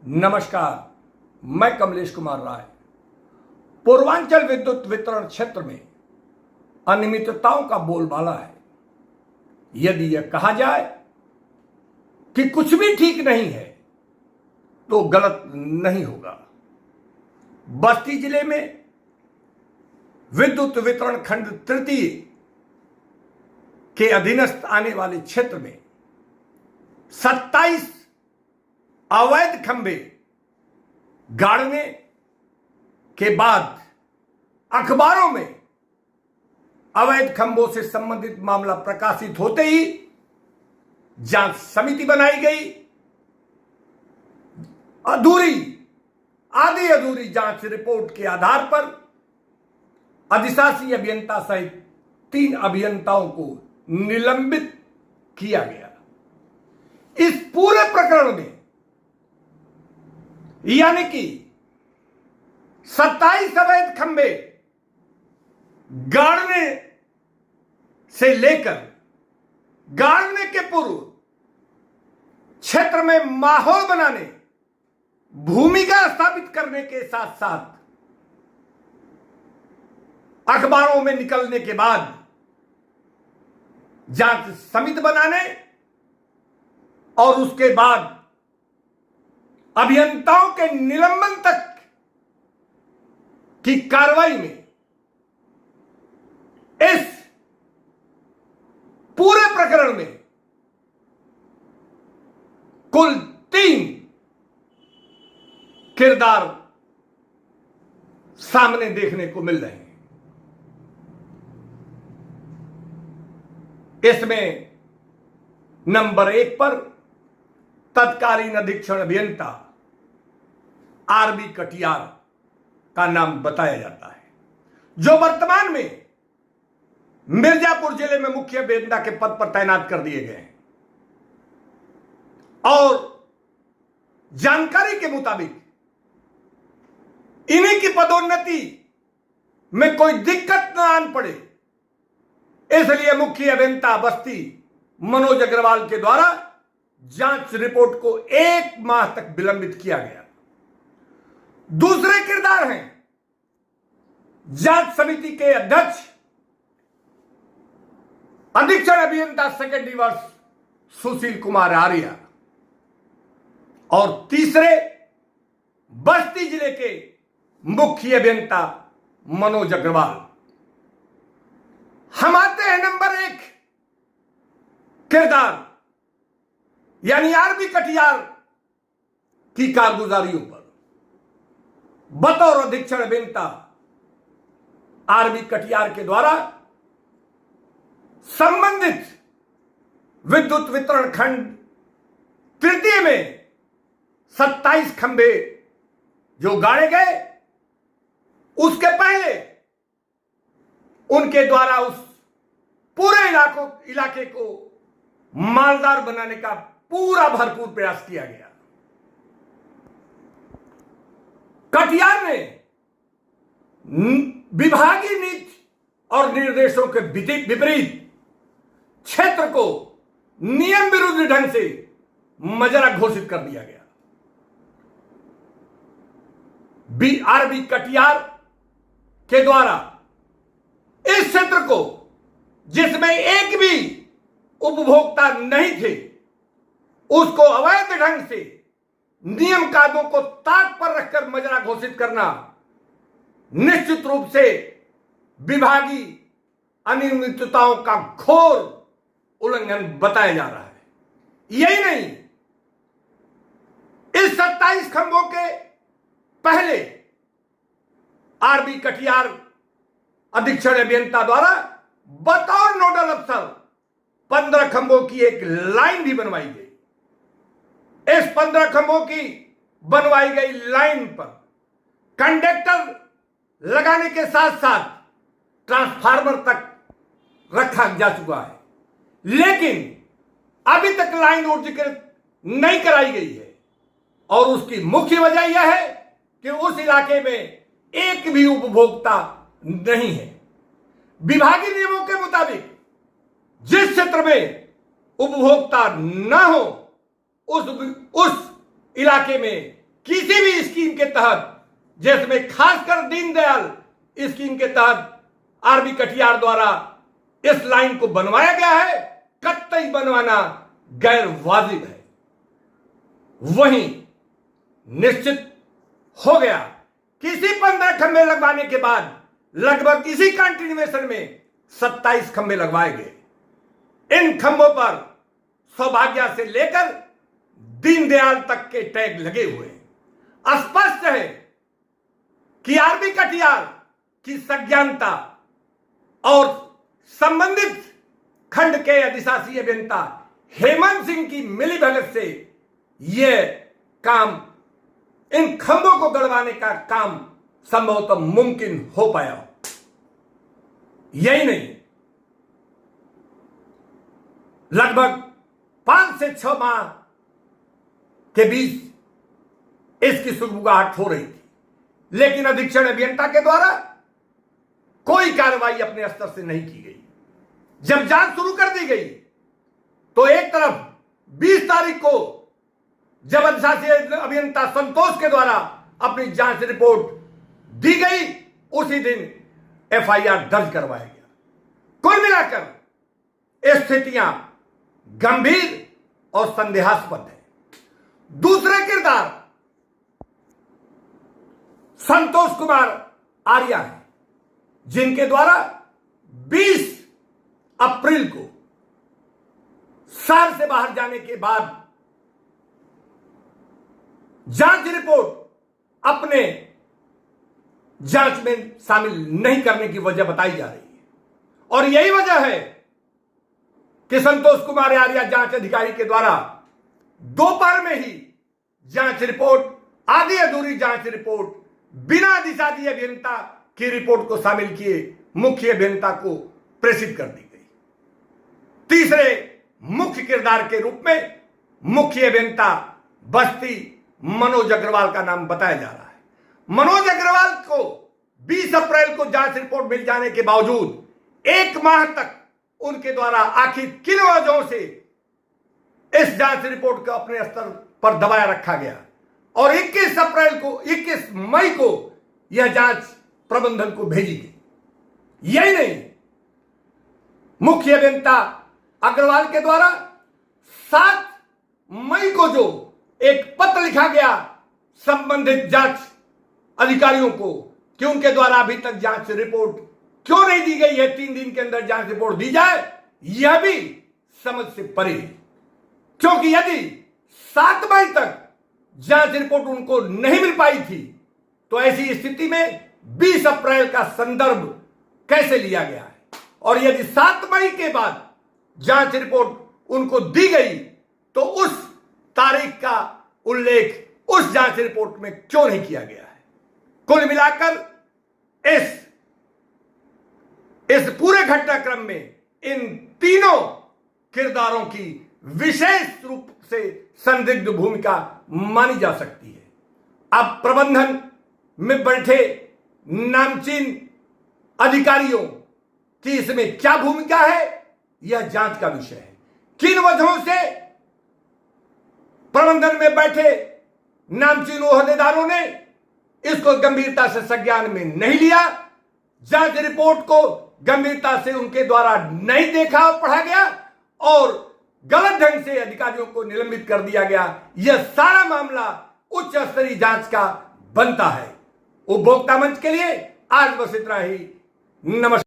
नमस्कार, मैं कमलेश कुमार राय। पूर्वांचल विद्युत वितरण क्षेत्र में अनियमितताओं का बोलबाला है। यदि यह कहा जाए कि कुछ भी ठीक नहीं है तो गलत नहीं होगा। बस्ती जिले में विद्युत वितरण खंड तृतीय के अधीनस्थ आने वाले क्षेत्र में 27 अवैध खंभे गाड़ने के बाद अखबारों में अवैध खंभों से संबंधित मामला प्रकाशित होते ही जांच समिति बनाई गई। आधी अधूरी जांच रिपोर्ट के आधार पर अधिशासी अभियंता सहित 3 अभियंताओं को निलंबित किया गया। इस पूरे प्रकरण में यानी कि 27 अवैध खंभे गाड़ने से लेकर गाड़ने के पूर्व क्षेत्र में माहौल बनाने, भूमिका स्थापित करने के साथ साथ अखबारों में निकलने के बाद जांच समिति बनाने और उसके बाद अभियंताओं के निलंबन तक की कार्रवाई में इस पूरे प्रकरण में कुल 3 किरदार सामने देखने को मिल रहे हैं। इसमें नंबर 1 पर तत्कालीन अधीक्षण अभियंता आरबी कटियार का नाम बताया जाता है, जो वर्तमान में मिर्जापुर जिले में मुख्य अभियंता के पद पर तैनात कर दिए गए हैं। और जानकारी के मुताबिक इन्हीं की पदोन्नति में कोई दिक्कत न आन पड़े, इसलिए मुख्य अभियंता बस्ती मनोज अग्रवाल के द्वारा जांच रिपोर्ट को 1 माह तक विलंबित किया गया। दूसरे किरदार हैं जांच समिति के अध्यक्ष अधीक्षण अभियंता सेकेंडरी वर्ष सुशील कुमार आर्य और तीसरे बस्ती जिले के मुख्य अभियंता मनोज अग्रवाल। हम आते हैं नंबर 1 किरदार यानी आरबी कटियार की कारगुजारियों पर। बतौर अधीक्षण अभियंता आरबी कटियार के द्वारा संबंधित विद्युत वितरण खंड तृतीय में 27 खंभे जो गाड़े गए, उसके पहले उनके द्वारा उस पूरे इलाके को मालदार बनाने का पूरा भरपूर प्रयास किया गया। कटियार ने विभागीय नीति और निर्देशों के विपरीत क्षेत्र को नियम विरुद्ध ढंग से मजरा घोषित कर दिया गया। आरबी कटियार के द्वारा इस क्षेत्र को, जिसमें एक भी उपभोक्ता नहीं थे, उसको अवैध ढंग से नियम कानूनों को ताक पर रखकर मजरा घोषित करना निश्चित रूप से विभागीय अनियमितताओं का घोर उल्लंघन बताया जा रहा है। यही नहीं, इस 27 खंभों के पहले आरबी कटियार अधीक्षण अभियंता द्वारा बतौर नोडल अफसर 15 खंभों की एक लाइन भी बनवाई गई। इस 15 खंभों की बनवाई गई लाइन पर कंडक्टर लगाने के साथ साथ ट्रांसफार्मर तक रखा जा चुका है, लेकिन अभी तक लाइन ऊर्जीकृत नहीं कराई गई है। और उसकी मुख्य वजह यह है कि उस इलाके में एक भी उपभोक्ता नहीं है। विभागीय नियमों के मुताबिक जिस क्षेत्र में उपभोक्ता न हो उस इलाके में किसी भी स्कीम के तहत, जिसमें खासकर दीनदयाल स्कीम के तहत आरबी कटियार द्वारा इस लाइन को बनवाया गया है, कतई बनवाना गैर वाजिब है। वहीं निश्चित हो गया किसी 15 खंभे लगवाने के बाद लगभग इसी कंटिन्यूएशन में 27 खंभे लगवाए गए। इन खंभों पर सौभाग्य से लेकर दीनदयाल तक के टैग लगे हुए हैं। स्पष्ट है कि आरबी कटियार की संज्ञानता और संबंधित खंड के अधिशासी अभियंता हेमंत सिंह की मिलीभगत से यह काम, इन खंभों को गड़वाने का काम संभवतः मुमकिन हो पाया। यही नहीं, लगभग 5 से 6 माह के बीच इसकी सुगबुगाहट हो रही थी, लेकिन अधीक्षण अभियंता के द्वारा कोई कार्रवाई अपने स्तर से नहीं की गई। जब जांच शुरू कर दी गई तो एक तरफ 20 तारीख को जब अधिशासी अभियंता संतोष के द्वारा अपनी जांच रिपोर्ट दी गई, उसी दिन एफआईआर दर्ज करवाया गया। कुल मिलाकर स्थितियां गंभीर और संदेहास्पद है। दूसरे किरदार संतोष कुमार आर्या है, जिनके द्वारा 20 अप्रैल को शहर से बाहर जाने के बाद जांच रिपोर्ट अपने जांच में शामिल नहीं करने की वजह बताई जा रही है। और यही वजह है कि संतोष कुमार आर्या जांच अधिकारी के द्वारा दोपहर में ही जांच रिपोर्ट, आधी अधूरी जांच रिपोर्ट, बिना अधिशासी अभियंता की रिपोर्ट को शामिल किए मुख्य अभियंता को प्रेषित कर दी गई। तीसरे मुख्य किरदार के रूप में मुख्य अभियंता बस्ती मनोज अग्रवाल का नाम बताया जा रहा है। मनोज अग्रवाल को 20 अप्रैल को जांच रिपोर्ट मिल जाने के बावजूद 1 माह तक उनके द्वारा आखिर किन वजहों से इस जांच रिपोर्ट को अपने स्तर पर दबाया रखा गया और 21 मई को यह जांच प्रबंधन को भेजी गई। यही नहीं, मुख्य अभियंता अग्रवाल के द्वारा 7 मई को जो एक पत्र लिखा गया संबंधित जांच अधिकारियों को कि उनके द्वारा अभी तक जांच रिपोर्ट क्यों नहीं दी गई है, 3 दिन के अंदर जांच रिपोर्ट दी जाए, यह भी समझ से परे है। क्योंकि यदि 7 मई तक जांच रिपोर्ट उनको नहीं मिल पाई थी तो ऐसी स्थिति में 20 अप्रैल का संदर्भ कैसे लिया गया है, और यदि 7 मई के बाद जांच रिपोर्ट उनको दी गई तो उस तारीख का उल्लेख उस जांच रिपोर्ट में क्यों नहीं किया गया है। कुल मिलाकर इस पूरे घटनाक्रम में इन तीनों किरदारों की विशेष रूप से संदिग्ध भूमिका मानी जा सकती है। अब प्रबंधन में बैठे नामचीन अधिकारियों की इसमें क्या भूमिका है, यह जांच का विषय है। किन वजहों से प्रबंधन में बैठे नामचीन ओहदेदारों ने इसको गंभीरता से संज्ञान में नहीं लिया, जांच रिपोर्ट को गंभीरता से उनके द्वारा नहीं देखा और पढ़ा गया और गलत ढंग से अधिकारियों को निलंबित कर दिया गया, यह सारा मामला उच्च स्तरीय जांच का बनता है। उपभोक्ता मंच के लिए आज बस इतना ही। नमस्कार।